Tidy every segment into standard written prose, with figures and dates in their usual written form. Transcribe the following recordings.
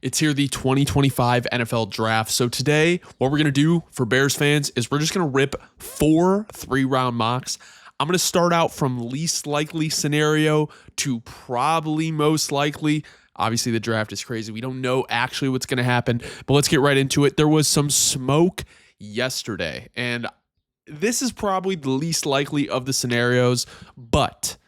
It's here, the 2025 NFL Draft. So today, what we're going to do for Bears fans is we're just going to rip 4 3-round mocks. I'm going to start out from least likely scenario to probably most likely. Obviously, the draft is crazy. We don't know actually what's going to happen, but let's get right into it. There was some smoke yesterday, and this is probably the least likely of the scenarios, but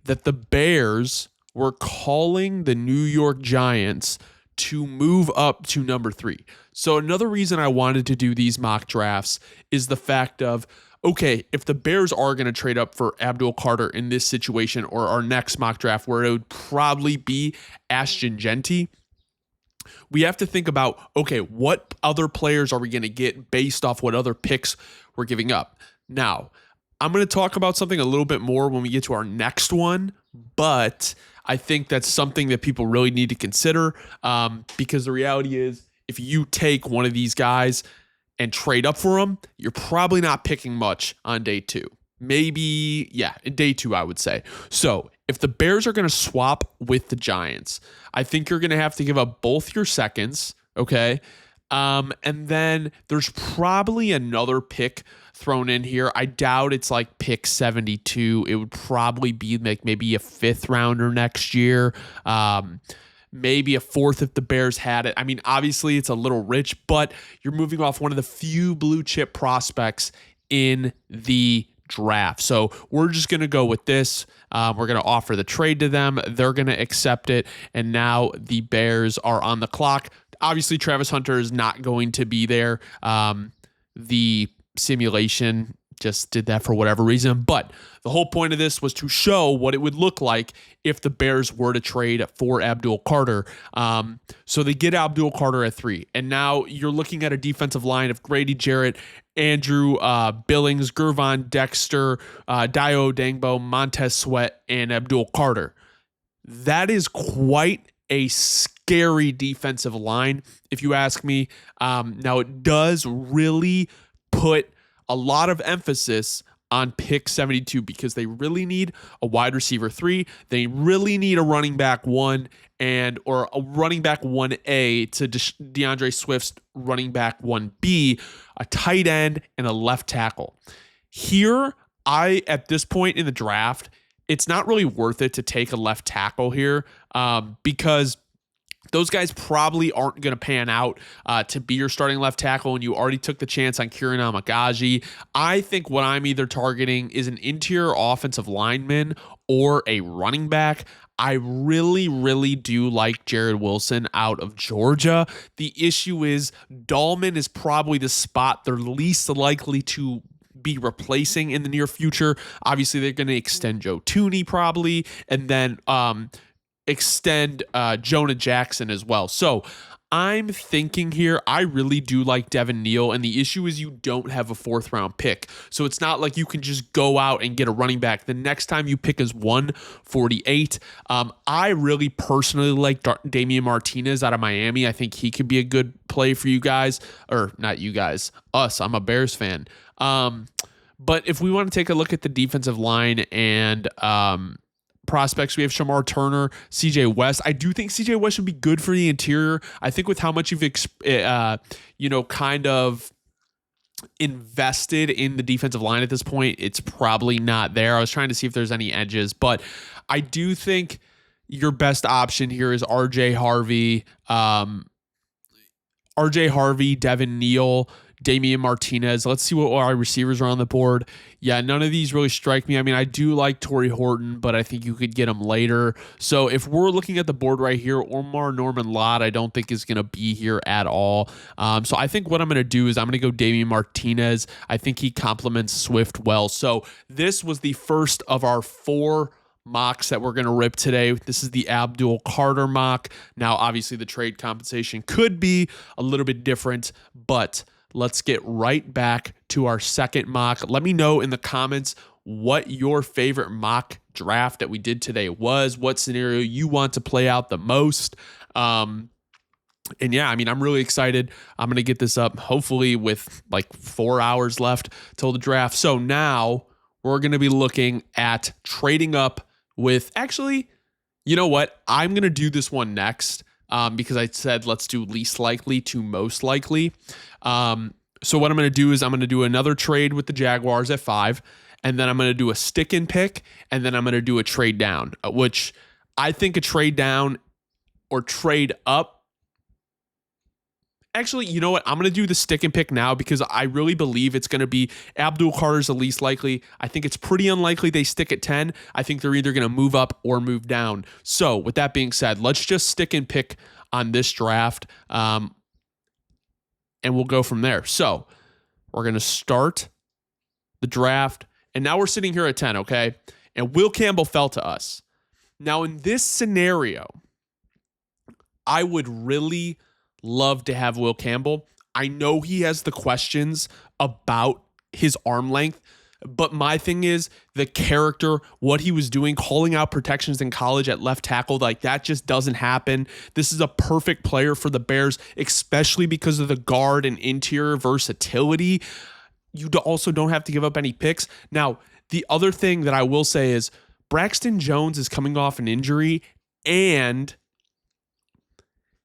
that the Bears were calling the New York Giants to move up to number 3. So another reason I wanted to do these mock drafts is the fact of, okay, if the Bears are going to trade up for Abdul Carter in this situation, or our next mock draft where it would probably be Ashton Jeanty, we have to think about, okay, what other players are we going to get based off what other picks we're giving up? Now, I'm going to talk about something a little bit more when we get to our next one, but I think that's something that people really need to consider, because the reality is, if you take one of these guys and trade up for them, you're probably not picking much on day 2. Maybe, in day 2, I would say. So if the Bears are going to swap with the Giants, I think you're going to have to give up both your seconds, okay? And then there's probably another pick thrown in here. I doubt it's like pick 72. It would probably be like maybe a 5th rounder next year. Maybe a 4th if the Bears had it. I mean, obviously it's a little rich, but you're moving off one of the few blue chip prospects in the draft. So we're just going to go with this. We're going to offer the trade to them. They're going to accept it. And now the Bears are on the clock. Obviously, Travis Hunter is not going to be there. The simulation just did that for whatever reason. But the whole point of this was to show what it would look like if the Bears were to trade for Abdul Carter. So they get Abdul Carter at 3. And now you're looking at a defensive line of Grady Jarrett, Andrew Billings, Gervon Dexter, Dio Dangbo, Montez Sweat, and Abdul Carter. That is quite a scary defensive line, if you ask me. Now, it does really put a lot of emphasis on pick 72 because they really need a wide receiver 3. They really need a running back 1 or a running back 1A to DeAndre Swift's running back 1B, a tight end, and a left tackle. Here, at this point in the draft, it's not really worth it to take a left tackle here because those guys probably aren't going to pan out to be your starting left tackle, and you already took the chance on Kieran Amagaji. I think what I'm either targeting is an interior offensive lineman or a running back. I really, really do like Jared Wilson out of Georgia. The issue is Dahlman is probably the spot they're least likely to be replacing in the near future. Obviously, they're going to extend Joe Thuney probably, and then extend Jonah Jackson as well. So I'm thinking here, I really do like Devin Neal, and the issue is you don't have a 4th round pick. So it's not like you can just go out and get a running back. The next time you pick is 148. I really personally like Damian Martinez out of Miami. I think he could be a good play for you guys, or not you guys, us. I'm a Bears fan. But if we want to take a look at the defensive line and prospects, we have Shamar Turner, CJ West. I do think CJ West should be good for the interior. I think with how much you've kind of invested in the defensive line at this point, it's probably not there. I was trying to see if there's any edges, but I do think your best option here is RJ Harvey, Devin Neal, Damian Martinez. Let's see what our receivers are on the board. Yeah, none of these really strike me. I mean, I do like Torrey Horton, but I think you could get him later. So if we're looking at the board right here, Omar Norman Lott, I don't think is going to be here at all. So I think what I'm going to do is I'm going to go Damian Martinez. I think he complements Swift well. So this was the first of our 4 mocks that we're going to rip today. This is the Abdul Carter mock. Now, obviously, the trade compensation could be a little bit different, but let's get right back to our second mock. Let me know in the comments what your favorite mock draft that we did today was, what scenario you want to play out the most. And yeah, I mean, I'm really excited. I'm going to get this up hopefully with like 4 hours left till the draft. So now we're going to be looking at trading up with, actually, you know what? I'm going to do this one next. because I said let's do least likely to most likely. So what I'm going to do is I'm going to do another trade with the Jaguars at 5, and then I'm going to do a stick and pick, and then I'm going to do a trade down, which I think a trade down or trade up. Actually, you know what? I'm going to do the stick and pick now because I really believe it's going to be Abdul Carter's the least likely. I think it's pretty unlikely they stick at 10. I think they're either going to move up or move down. So with that being said, let's just stick and pick on this draft, and we'll go from there. So we're going to start the draft, and now we're sitting here at 10, okay? And Will Campbell fell to us. Now, in this scenario, I would really love to have Will Campbell. I know he has the questions about his arm length, but my thing is the character, what he was doing, calling out protections in college at left tackle, like that just doesn't happen. This is a perfect player for the Bears, especially because of the guard and interior versatility. You also don't have to give up any picks. Now, the other thing that I will say is Braxton Jones is coming off an injury, and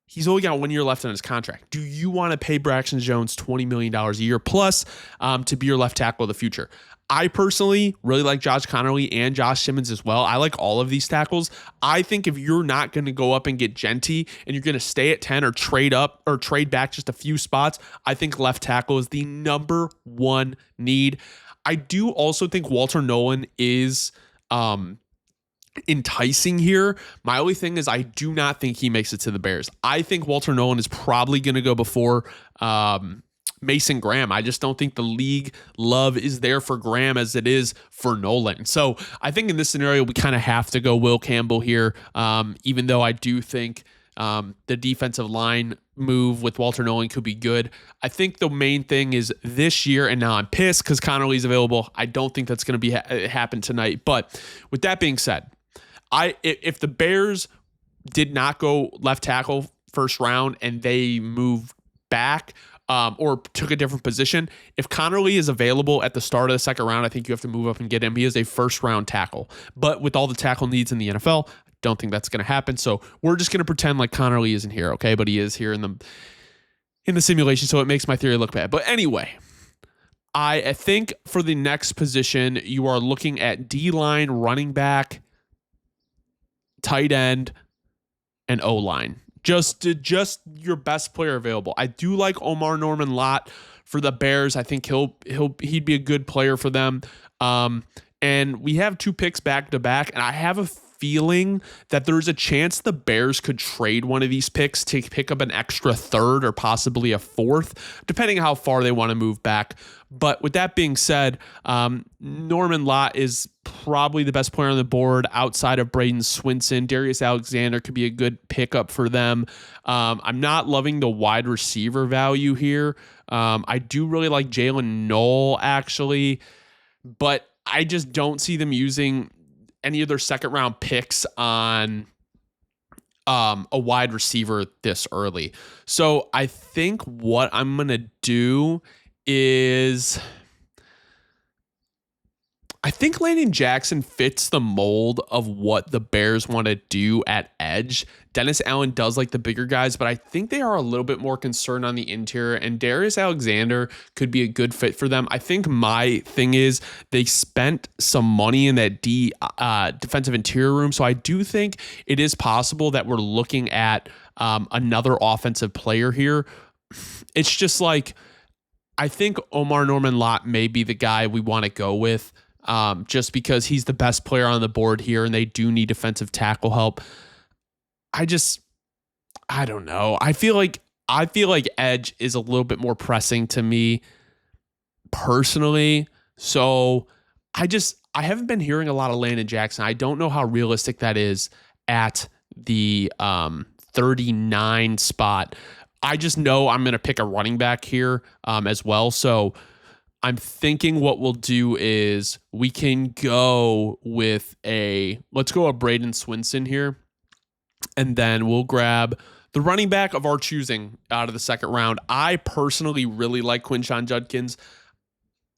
he's only got 1 year left on his contract. Do you want to pay Braxton Jones $20 million a year plus to be your left tackle of the future? I personally really like Josh Connerly and Josh Simmons as well. I like all of these tackles. I think if you're not going to go up and get Genty and you're going to stay at 10 or trade up or trade back just a few spots, I think left tackle is the number one need. I do also think Walter Nolan is enticing here. My only thing is I do not think he makes it to the Bears. I think Walter Nolan is probably going to go before Mason Graham. I just don't think the league love is there for Graham as it is for Nolan. So I think in this scenario, we kind of have to go Will Campbell here, even though I do think the defensive line move with Walter Nolan could be good. I think the main thing is this year, and now I'm pissed because Connerly's available. I don't think that's going to be happen tonight. But with that being said, if the Bears did not go left tackle first round and they moved back or took a different position, if Connerly is available at the start of the second round, I think you have to move up and get him. He is a first round tackle. But with all the tackle needs in the NFL, I don't think that's going to happen. So we're just going to pretend like Connerly isn't here, okay? But he is here in the simulation, so it makes my theory look bad. But anyway, I think for the next position, you are looking at D-line, running back, tight end, and O-line. Just your best player available. I do like Omar Norman Lott for the Bears. I think he'd be a good player for them. And we have 2 picks back to back, and I have a feeling that there's a chance the Bears could trade one of these picks to pick up an extra third or possibly a fourth, depending on how far they want to move back. But with that being said, Norman Lott is probably the best player on the board outside of Braden Swinson. Darius Alexander could be a good pickup for them. I'm not loving the wide receiver value here. I do really like Jalen Knoll, actually, but I just don't see them using any of their second round picks on a wide receiver this early. So I think what I'm going to do is I think Landon Jackson fits the mold of what the Bears want to do at edge. Dennis Allen does like the bigger guys, but I think they are a little bit more concerned on the interior, and Darius Alexander could be a good fit for them. I think my thing is they spent some money in that defensive interior room, so I do think it is possible that we're looking at another offensive player here. It's just like I think Omar Norman Lott may be the guy we want to go with. Just because he's the best player on the board here and they do need defensive tackle help. I don't know. I feel like edge is a little bit more pressing to me personally. So I haven't been hearing a lot of Landon Jackson. I don't know how realistic that is at the 39 spot. I just know I'm going to pick a running back here as well. So I'm thinking what we'll do is we can go with let's go a Braden Swinson here. And then we'll grab the running back of our choosing out of the second round. I personally really like Quinshon Judkins.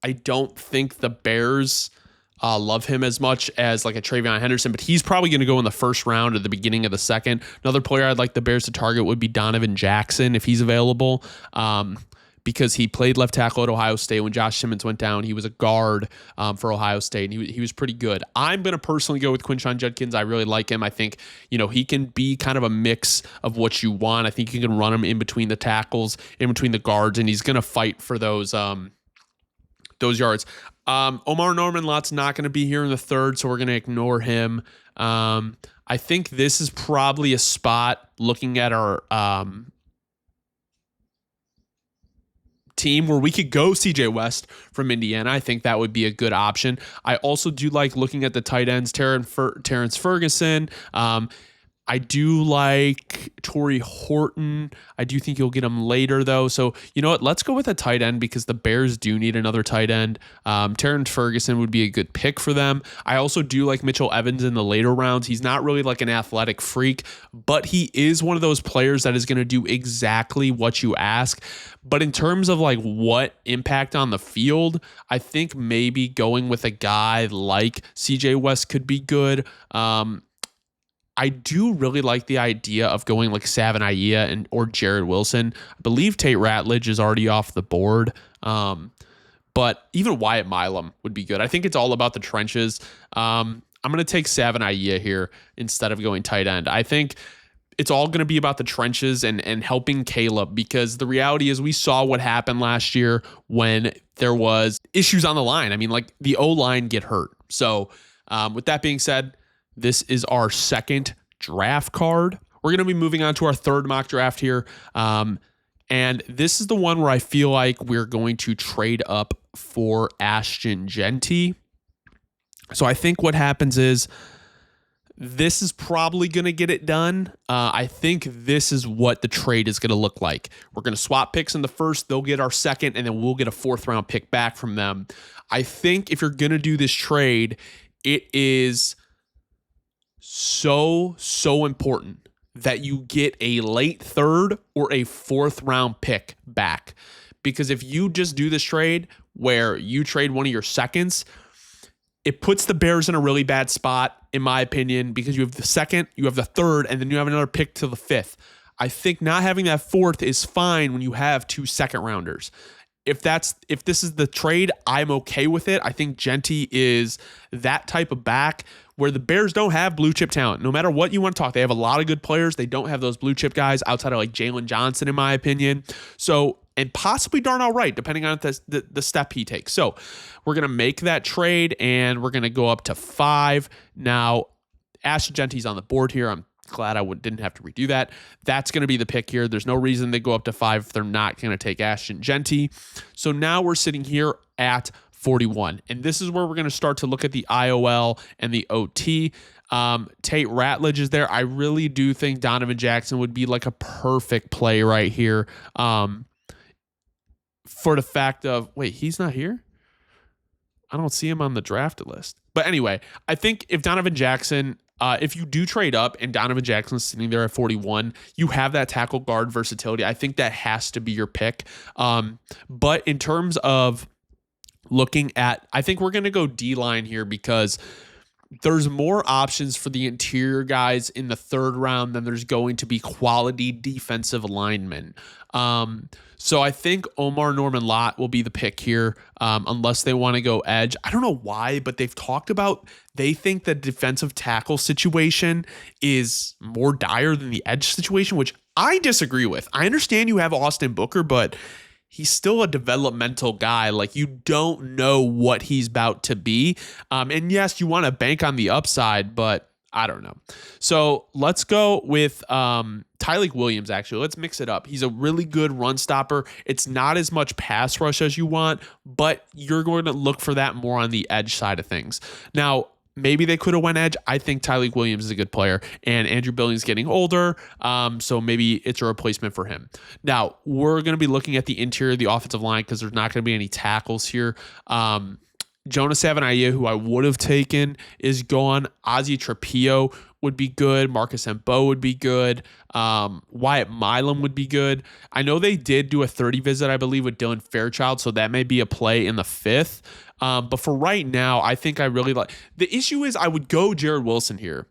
I don't think the Bears love him as much as like a Travion Henderson, but he's probably going to go in the first round or the beginning of the second. Another player I'd like the Bears to target would be Donovan Jackson if he's available. Because he played left tackle at Ohio State when Josh Simmons went down. He was a guard for Ohio State, and he was pretty good. I'm going to personally go with Quinshon Judkins. I really like him. I think, he can be kind of a mix of what you want. I think you can run him in between the tackles, in between the guards, and he's going to fight for those yards. Omar Norman-Lott's not going to be here in the third, so we're going to ignore him. I think this is probably a spot looking at our team where we could go CJ West from Indiana. I think that would be a good option. I also do like looking at the tight ends, Terrence Ferguson. I do like Torrey Horton. I do think you'll get him later, though. So, you know what? Let's go with a tight end because the Bears do need another tight end. Terrence Ferguson would be a good pick for them. I also do like Mitchell Evans in the later rounds. He's not really like an athletic freak, but he is one of those players that is going to do exactly what you ask. But in terms of like what impact on the field, I think maybe going with a guy like CJ West could be good. I do really like the idea of going like Savin Aya or Jared Wilson. I believe Tate Ratledge is already off the board. But even Wyatt Milam would be good. I think it's all about the trenches. I'm going to take Savin Aya here instead of going tight end. I think it's all going to be about the trenches and helping Caleb, because the reality is we saw what happened last year when there was issues on the line. I mean, like the O-line get hurt. So with that being said, this is our second draft card. We're going to be moving on to our third mock draft here. And this is the one where I feel like we're going to trade up for Ashton Jeanty. So I think what happens is this is probably going to get it done. I think this is what the trade is going to look like. We're going to swap picks in the first. They'll get our second, and then we'll get a fourth round pick back from them. I think if you're going to do this trade, it is so important that you get a late third or a fourth round pick back. Because if you just do this trade where you trade one of your seconds, it puts the Bears in a really bad spot, in my opinion, because you have the second, you have the third, and then you have another pick to the fifth. I think not having that fourth is fine when you have 2 second rounders. If this is the trade, I'm okay with it. I think Jeanty is that type of back where the Bears don't have blue chip talent. No matter what you want to talk, they have a lot of good players. They don't have those blue chip guys outside of like Jalen Johnson, in my opinion. So, and possibly Darnell Wright, depending on the step he takes. So we're going to make that trade, and we're going to go up to 5. Now, Ashton Jeanty's on the board here. I'm glad I didn't have to redo that. That's going to be the pick here. There's no reason they go up to 5 if they're not going to take Ashton Jeanty. So now we're sitting here at 41. And this is where we're going to start to look at the IOL and the OT. Tate Ratledge is there. I really do think Donovan Jackson would be like a perfect play right here. For the fact of, wait, he's not here? I don't see him on the draft list. But anyway, I think if Donovan Jackson, if you do trade up and Donovan Jackson's sitting there at 41, you have that tackle guard versatility. I think that has to be your pick. But in terms of looking at, I think we're going to go D-line here because there's more options for the interior guys in the third round than there's going to be quality defensive linemen. So I think Omar Norman-Lott will be the pick here, unless they want to go edge. I don't know why, but they've talked about, they think the defensive tackle situation is more dire than the edge situation, which I disagree with. I understand you have Austin Booker, but he's still a developmental guy. Like, you don't know what he's about to be. And yes, you want to bank on the upside, but I don't know. So let's go with Tyleik Williams, actually. Let's mix it up. He's a really good run stopper. It's not as much pass rush as you want, but you're going to look for that more on the edge side of things. Now, maybe they could have went edge. I think Tyleik Williams is a good player, and Andrew Billings getting older, so maybe it's a replacement for him. Now, we're going to be looking at the interior of the offensive line because there's not going to be any tackles here. Jonas Savin-Aya, who I would have taken, is gone. Ozzie Trapillo would be good. Marcus Mbo would be good. Wyatt Milam would be good. I know they did do a 30 visit, I believe, with Dylan Fairchild, so that may be a play in the 5th. But for right now, I think I really like. The issue is I would go Jared Wilson here,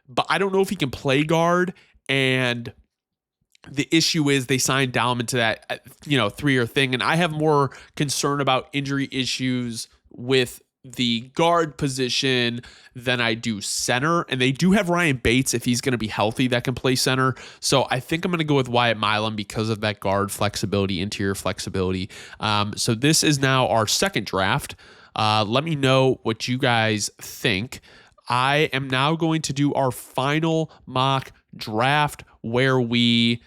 but I don't know if he can play guard. And the issue is they signed Dalman to that 3-year thing, and I have more concern about injury issues with the guard position than I do center. And they do have Ryan Bates, if he's going to be healthy, that can play center. So I think I'm going to go with Wyatt Milam because of that guard flexibility, interior flexibility. So this is now our second draft. Let me know what you guys think. I am now going to do our final mock draft where we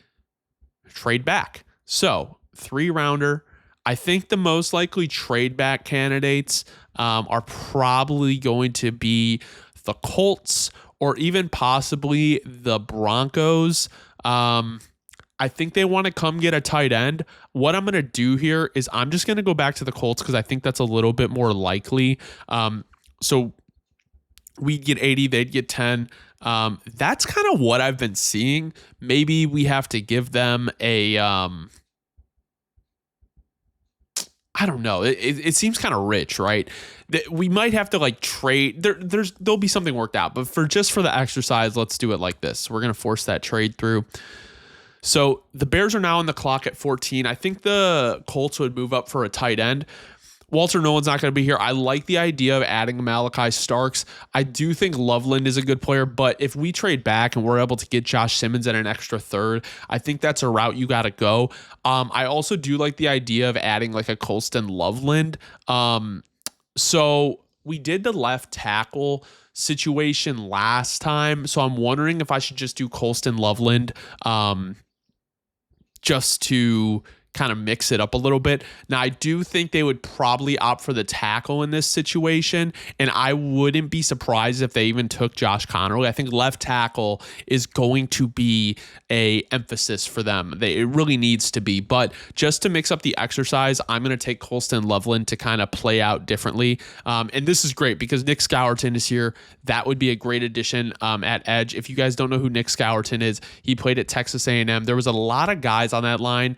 trade back. So 3-rounder. I think the most likely trade back candidates are probably going to be the Colts or even possibly the Broncos. I think they want to come get a tight end. What I'm going to do here is I'm just going to go back to the Colts because I think that's a little bit more likely. So we'd get 80, they'd get 10. That's kind of what I've been seeing. Maybe we have to give them a... I don't know. It seems kind of rich, right? We might have to like trade. There'll be something worked out, but for the exercise, let's do it like this. We're gonna force that trade through. So the Bears are now on the clock at 14. I think the Colts would move up for a tight end. Walter Nolan's not going to be here. I like the idea of adding Malachi Starks. I do think Loveland is a good player, but if we trade back and we're able to get Josh Simmons at an extra third, I think that's a route you got to go. I also do like the idea of adding like a Colston Loveland. So we did the left tackle situation last time, so I'm wondering if I should just do Colston Loveland just to kind of mix it up a little bit. Now, I do think they would probably opt for the tackle in this situation, and I wouldn't be surprised if they even took Josh Connerly. I think left tackle is going to be a emphasis for them. It really needs to be, but just to mix up the exercise, I'm going to take Colston Loveland to kind of play out differently. And this is great because Nick Scourton is here. That would be a great addition at edge. If you guys don't know who Nick Scourton is, he played at Texas A&M. There was a lot of guys on that line.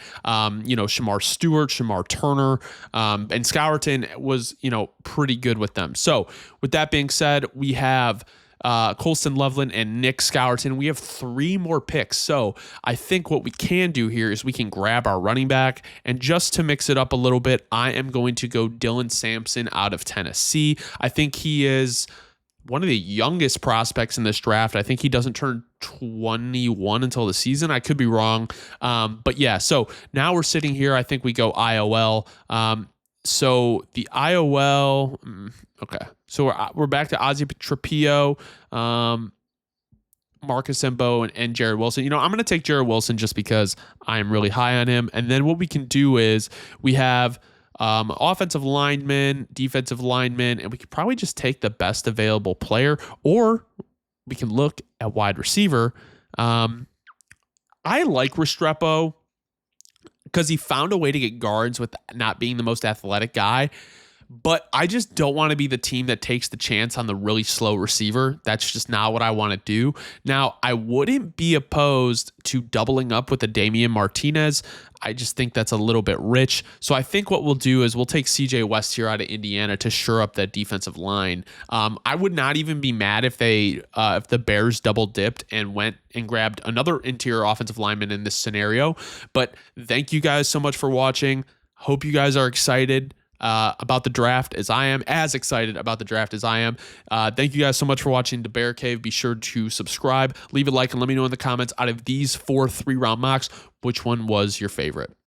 Shamar Stewart, Shamar Turner, and Scourton was, pretty good with them. So with that being said, we have Colston Loveland and Nick Scourton. We have 3 more picks. So I think what we can do here is we can grab our running back, and just to mix it up a little bit, I am going to go Dylan Sampson out of Tennessee. I think he is one of the youngest prospects in this draft. I think he doesn't turn 21 until the season. I could be wrong. But yeah, so now we're sitting here. I think we go IOL. So the IOL, okay. So we're back to Ozzie Trapio, Marcus Sembo, and Jared Wilson. I'm going to take Jared Wilson just because I am really high on him. And then what we can do is we have offensive lineman, defensive lineman, and we could probably just take the best available player, or we can look at wide receiver. I like Restrepo because he found a way to get guards with not being the most athletic guy. But I just don't want to be the team that takes the chance on the really slow receiver. That's just not what I want to do. Now, I wouldn't be opposed to doubling up with a Damian Martinez. I just think that's a little bit rich. So I think what we'll do is we'll take CJ West here out of Indiana to shore up that defensive line. I would not even be mad if if the Bears double dipped and went and grabbed another interior offensive lineman in this scenario. But thank you guys so much for watching. Hope you guys are excited about the draft as I am, as excited about the draft as I am. Thank you guys so much for watching the Bear Cave. Be sure to subscribe, leave a like, and let me know in the comments, out of these 4 3-round mocks, which one was your favorite.